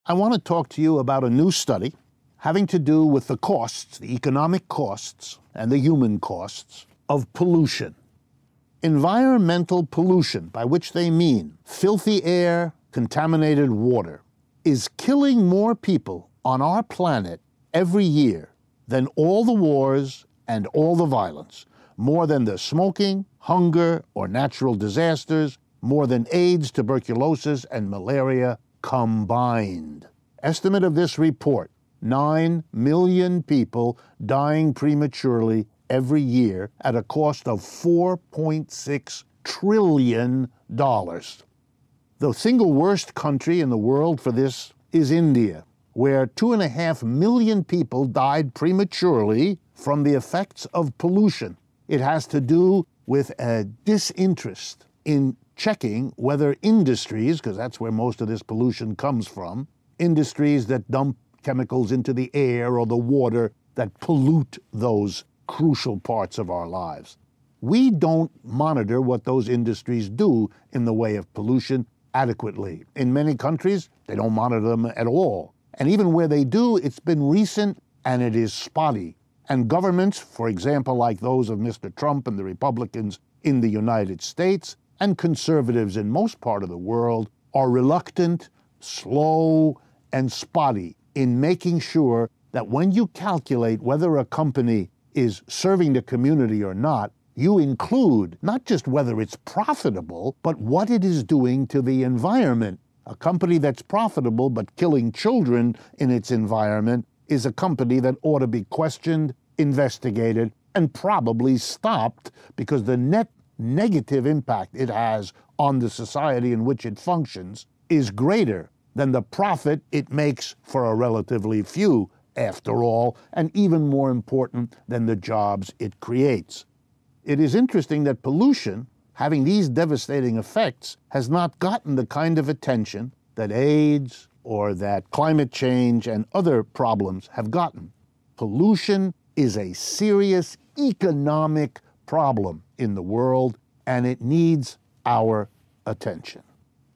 I want to talk to you about a new study having to do with the costs, the economic costs and the human costs of pollution. Environmental pollution, by which they mean filthy air, contaminated water, is killing more people on our planet every year than all the wars and all the violence, more than the smoking, hunger, or natural disasters, more than AIDS, tuberculosis, and malaria combined. Estimate of this report, 9 million people dying prematurely every year at a cost of $4.6 trillion. The single worst country in the world for this is India, where 2.5 million people died prematurely from the effects of pollution. It has to do with a disinterest in checking whether industries, because that's where most of this pollution comes from, industries that dump chemicals into the air or the water that pollute those crucial parts of our lives. We don't monitor what those industries do in the way of pollution adequately. In many countries, they don't monitor them at all. And even where they do, it's been recent and it is spotty. And governments, for example, like those of Mr. Trump and the Republicans in the United States, and conservatives in most part of the world, are reluctant, slow, and spotty in making sure that when you calculate whether a company is serving the community or not, you include not just whether it's profitable, but what it is doing to the environment. A company that's profitable but killing children in its environment is a company that ought to be questioned, investigated, and probably stopped, because the net negative impact it has on the society in which it functions is greater than the profit it makes for a relatively few, after all, and even more important than the jobs it creates. It is interesting that pollution, having these devastating effects, has not gotten the kind of attention that AIDS or that climate change and other problems have gotten. Pollution is a serious economic problem in the world, and it needs our attention.